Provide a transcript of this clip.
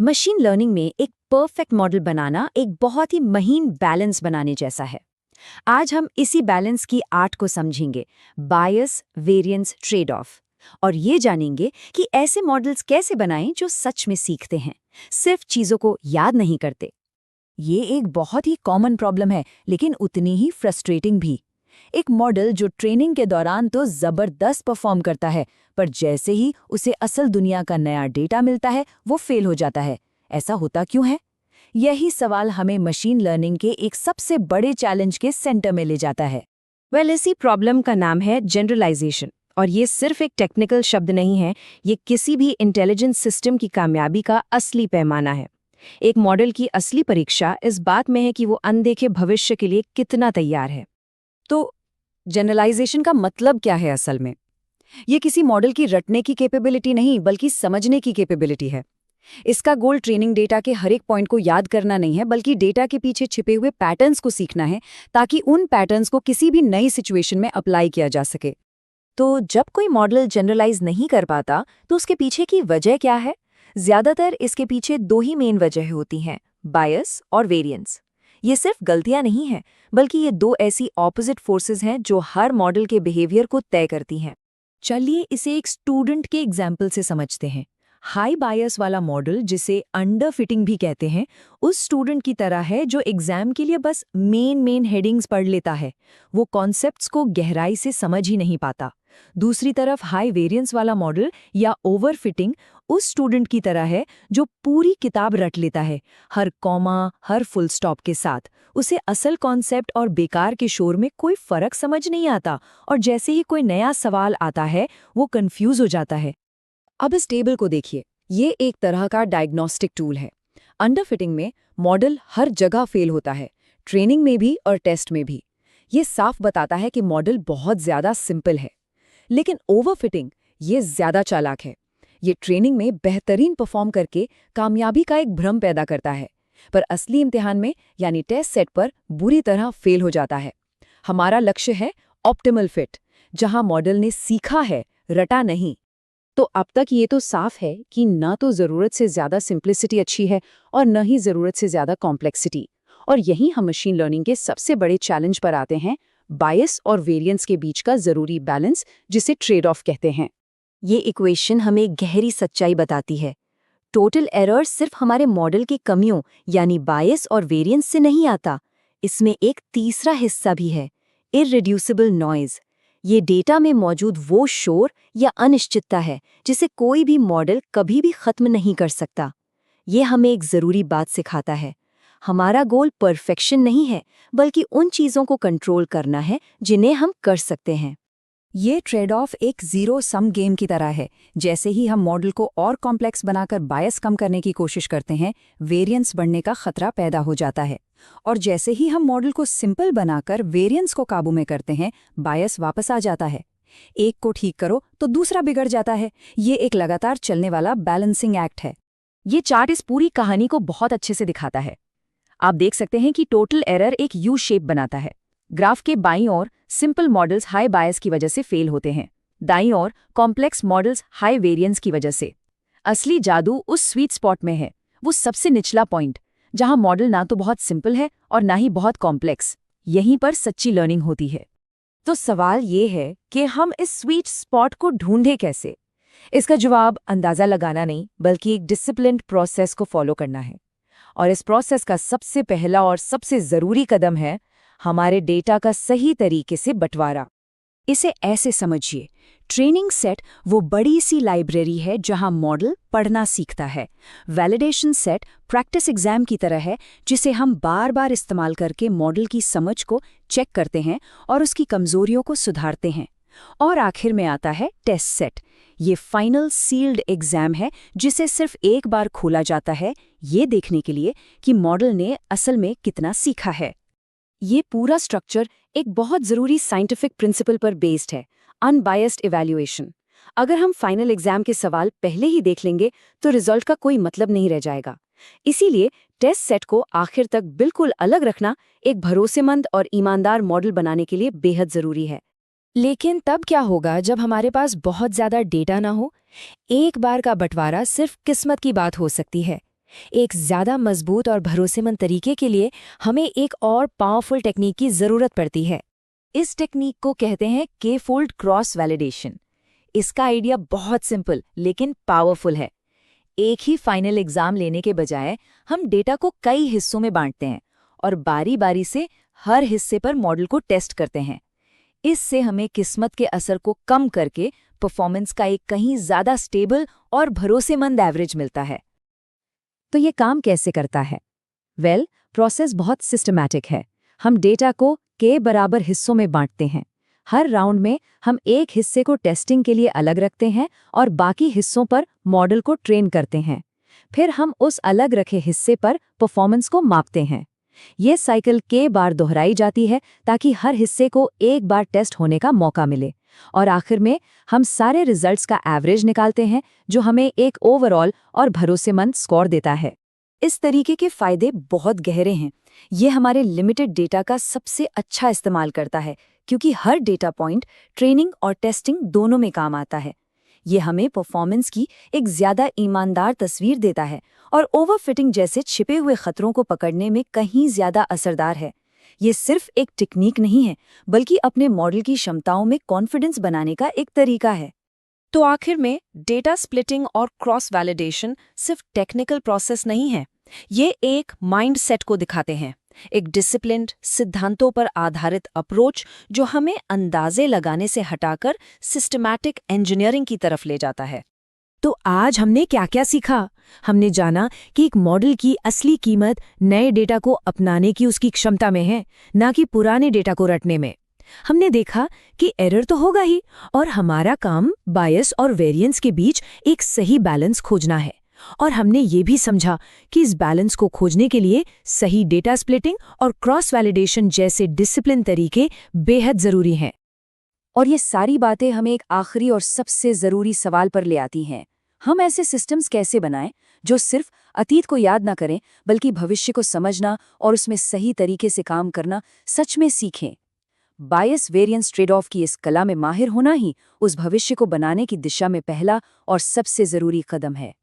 Machine learning में एक perfect model बनाना एक बहुत ही महीन बैलेंस बनाने जैसा है। आज हम इसी बैलेंस की आर्ट को समझेंगे, बायस, वेरिएंस, ट्रेड ऑफ, और ये जानेंगे कि ऐसे मॉडल्स कैसे बनाएं जो सच में सीखते हैं, सिर्फ चीजों को याद नहीं करते। ये एक बहुत ही कॉमन प्रॉब्लम है, लेकिन उतनी ही फ्रस्ट्रेटिंग भी। एक मॉडल जो ट्रेनिंग के दौरान तो जबरदस्त परफॉर्म करता है, पर जैसे ही उसे असल दुनिया का नया डेटा मिलता है वो फेल हो जाता है। ऐसा होता क्यों है? यही सवाल हमें मशीन लर्निंग के एक सबसे बड़े चैलेंज के सेंटर में ले जाता है। इसी प्रॉब्लम का नाम है जनरलाइजेशन, और ये सिर्फ एक टेक्निकल शब्द नहीं है, ये किसी भी इंटेलिजेंस सिस्टम की कामयाबी का असली पैमाना है। एक मॉडल की असली परीक्षा इस बात में है कि वो अनदेखे भविष्य के लिए कितना तैयार है। तो जनरलाइजेशन का मतलब क्या है असल में? ये किसी मॉडल की रटने की कैपेबिलिटी नहीं, बल्कि समझने की कैपेबिलिटी है। इसका गोल ट्रेनिंग डेटा के हर एक पॉइंट को याद करना नहीं है, बल्कि डेटा के पीछे छिपे हुए पैटर्न्स को सीखना है, ताकि उन पैटर्न्स को किसी भी नई सिचुएशन में अप्लाई किया जा सके। तो जब कोई मॉडल जनरलाइज नहीं कर पाता, तो उसके पीछे की वजह क्या है? ज्यादातर इसके पीछे दो ही मेन वजह होती हैं, बायस और वेरिएंस। ये सिर्फ गलतियां नहीं हैं, बल्कि ये दो ऐसी ऑपोजिट फोर्सेस हैं जो हर मॉडल के बिहेवियर को तय करती हैं। चलिए इसे एक स्टूडेंट के एग्जाम्पल से समझते हैं। हाई बायस वाला मॉडल, जिसे अंडर फिटिंग भी कहते हैं, उस स्टूडेंट की तरह है जो एग्जाम के लिए बस मेन हेडिंग्स पढ़ लेता है। वो कॉन्सेप्ट्स को गहराई से समझ ही नहीं पाता। दूसरी तरफ हाई वेरिएंस वाला मॉडल या ओवर फिटिंग उस स्टूडेंट की तरह है जो पूरी किताब रट लेता है, हर कॉमा, हर फुल स्टॉप के साथ। उसे असल कॉन्सेप्ट और बेकार के शोर में कोई फर्क समझ नहीं आता, और जैसे ही कोई नया सवाल आता है वो कंफ्यूज हो जाता है। अब इस टेबल को देखिए, ये एक तरह का डायग्नोस्टिक टूल है। अंडरफिटिंग में मॉडल हर जगह फेल होता है, ट्रेनिंग में भी और टेस्ट में भी। ये साफ बताता है कि मॉडल बहुत ज्यादा सिंपल है। लेकिन ओवरफिटिंग ये ज्यादा चालाक है। ये ट्रेनिंग में बेहतरीन परफॉर्म करके कामयाबी का एक भ्रम पैदा करता है, पर असली इम्तिहान में यानी टेस्ट सेट पर बुरी तरह फेल हो जाता है। हमारा लक्ष्य है ऑप्टिमल फिट, जहां मॉडल ने सीखा है, रटा नहीं। तो अब तक ये तो साफ है कि ना तो ज़रूरत से ज़्यादा सिंप्लिसिटी अच्छी है और न ही ज़रूरत से ज़्यादा कॉम्प्लेक्सिटी। और यही हम मशीन लर्निंग के सबसे बड़े चैलेंज पर आते हैं, बायस और वेरिएंस के बीच का ज़रूरी बैलेंस, जिसे ट्रेड ऑफ कहते हैं। ये इक्वेशन हमें गहरी सच्चाई बताती है। टोटल एरर सिर्फ हमारे मॉडल की कमियों यानी बायस और वेरिएंस से नहीं आता। इसमें एक तीसरा हिस्सा भी है, इररिड्यूसिबल नॉइज़। ये डेटा में मौजूद वो शोर या अनिश्चितता है जिसे कोई भी मॉडल कभी भी खत्म नहीं कर सकता। ये हमें एक ज़रूरी बात सिखाता है। हमारा गोल परफेक्शन नहीं है, बल्कि उन चीज़ों को कंट्रोल करना है जिन्हें हम कर सकते हैं। ये ट्रेड ऑफ एक जीरो सम गेम की तरह है। जैसे ही हम मॉडल को और कॉम्प्लेक्स बनाकर बायस कम करने की कोशिश करते हैं, वेरिएंस बढ़ने का खतरा पैदा हो जाता है। और जैसे ही हम मॉडल को सिंपल बनाकर वेरिएंस को काबू में करते हैं, बायस वापस आ जाता है। एक को ठीक करो तो दूसरा बिगड़ जाता है। ये एक लगातार चलने वाला बैलेंसिंग एक्ट है। ये चार्ट इस पूरी कहानी को बहुत अच्छे से दिखाता है। आप देख सकते हैं कि टोटल एरर एक यू शेप बनाता है। ग्राफ के बाईं ओर सिंपल मॉडल्स हाई बायस की वजह से फेल होते हैं, दाईं ओर कॉम्प्लेक्स मॉडल्स हाई वेरिएंस की वजह से। असली जादू उस स्वीट स्पॉट में है, वो सबसे निचला पॉइंट, जहां मॉडल ना तो बहुत सिंपल है और ना ही बहुत कॉम्प्लेक्स। यहीं पर सच्ची लर्निंग होती है। तो सवाल ये है कि हम इस स्वीट स्पॉट को ढूंढें कैसे? इसका जवाब अंदाजा लगाना नहीं, बल्कि एक डिसिप्लिन्ड प्रोसेस को फॉलो करना है। और इस प्रोसेस का सबसे पहला और सबसे ज़रूरी कदम है हमारे डेटा का सही तरीके से बंटवारा। इसे ऐसे समझिए, ट्रेनिंग सेट वो बड़ी सी लाइब्रेरी है जहां मॉडल पढ़ना सीखता है। वैलिडेशन सेट प्रैक्टिस एग्जाम की तरह है, जिसे हम बार बार इस्तेमाल करके मॉडल की समझ को चेक करते हैं और उसकी कमजोरियों को सुधारते हैं। और आखिर में आता है टेस्ट सेट। ये फाइनल सील्ड एग्जाम है, जिसे सिर्फ एक बार खोला जाता है, ये देखने के लिए कि मॉडल ने असल में कितना सीखा है। ये पूरा स्ट्रक्चर एक बहुत ज़रूरी साइंटिफिक प्रिंसिपल पर बेस्ड है, अनबायस्ड इवैल्यूएशन। अगर हम फाइनल एग्जाम के सवाल पहले ही देख लेंगे तो रिजल्ट का कोई मतलब नहीं रह जाएगा। इसीलिए टेस्ट सेट को आखिर तक बिल्कुल अलग रखना एक भरोसेमंद और ईमानदार मॉडल बनाने के लिए बेहद ज़रूरी है। लेकिन तब क्या होगा जब हमारे पास बहुत ज़्यादा डेटा ना हो? एक बार का बंटवारा सिर्फ किस्मत की बात हो सकती है। एक ज़्यादा मजबूत और भरोसेमंद तरीके के लिए हमें एक और पावरफुल टेक्निक की ज़रूरत पड़ती है। इस टेक्निक को कहते हैं के-फोल्ड क्रॉस वैलिडेशन। इसका आइडिया बहुत सिंपल लेकिन पावरफुल है। एक ही फाइनल एग्जाम लेने के बजाय हम डेटा को कई हिस्सों में बांटते हैं और बारी-बारी से हर हिस्से पर मॉडल को टेस्ट करते हैं। इससे हमें किस्मत के असर को कम करके परफॉर्मेंस का एक कहीं ज़्यादा स्टेबल और भरोसेमंद एवरेज मिलता है। तो ये काम कैसे करता है? प्रोसेस बहुत सिस्टमैटिक है। हम डेटा को के बराबर हिस्सों में बांटते हैं। हर राउंड में हम एक हिस्से को टेस्टिंग के लिए अलग रखते हैं और बाकी हिस्सों पर मॉडल को ट्रेन करते हैं। फिर हम उस अलग रखे हिस्से पर परफॉर्मेंस को मापते हैं। ये साइकिल के बार दोहराई जाती है ताकि हर हिस्से को एक बार टेस्ट होने का मौका मिले और आखिर में हम सारे रिजल्ट्स का एवरेज निकालते हैं जो हमें एक ओवरऑल और भरोसेमंद स्कोर देता है। इस तरीके के फायदे बहुत गहरे हैं। ये हमारे लिमिटेड डेटा का सबसे अच्छा इस्तेमाल करता है क्योंकि हर डेटा पॉइंट ट्रेनिंग और टेस्टिंग दोनों में काम आता है। ये हमें परफॉर्मेंस की एक ज्यादा ईमानदार तस्वीर देता है और ओवरफिटिंग जैसे छिपे हुए खतरों को पकड़ने में कहीं ज्यादा असरदार है। ये सिर्फ एक टेक्निक नहीं है बल्कि अपने मॉडल की क्षमताओं में कॉन्फिडेंस बनाने का एक तरीका है। तो आखिर में डेटा स्प्लिटिंग और क्रॉस वैलिडेशन सिर्फ टेक्निकल प्रोसेस नहीं है, ये एक माइंडसेट को दिखाते हैं, एक डिसिप्लिन्ड सिद्धांतों पर आधारित अप्रोच जो हमें अंदाजे लगाने से हटाकर सिस्टमैटिक इंजीनियरिंग की तरफ ले जाता है। तो आज हमने क्या क्या सीखा? हमने जाना कि एक मॉडल की असली कीमत नए डेटा को अपनाने की उसकी क्षमता में है, ना कि पुराने डेटा को रटने में। हमने देखा कि एरर तो होगा ही और हमारा काम बायस और वेरिएंस के बीच एक सही बैलेंस खोजना है। और हमने ये भी समझा कि इस बैलेंस को खोजने के लिए सही डेटा स्प्लिटिंग और क्रॉस वैलिडेशन जैसे डिसिप्लिन तरीके बेहद जरूरी हैं। और ये सारी बातें हमें एक आखिरी और सबसे ज़रूरी सवाल पर ले आती हैं। हम ऐसे सिस्टम्स कैसे बनाएं जो सिर्फ अतीत को याद ना करें बल्कि भविष्य को समझना और उसमें सही तरीके से काम करना सच में सीखें। बायस वेरिएंस ट्रेड ऑफ की इस कला में माहिर होना ही उस भविष्य को बनाने की दिशा में पहला और सबसे ज़रूरी कदम है।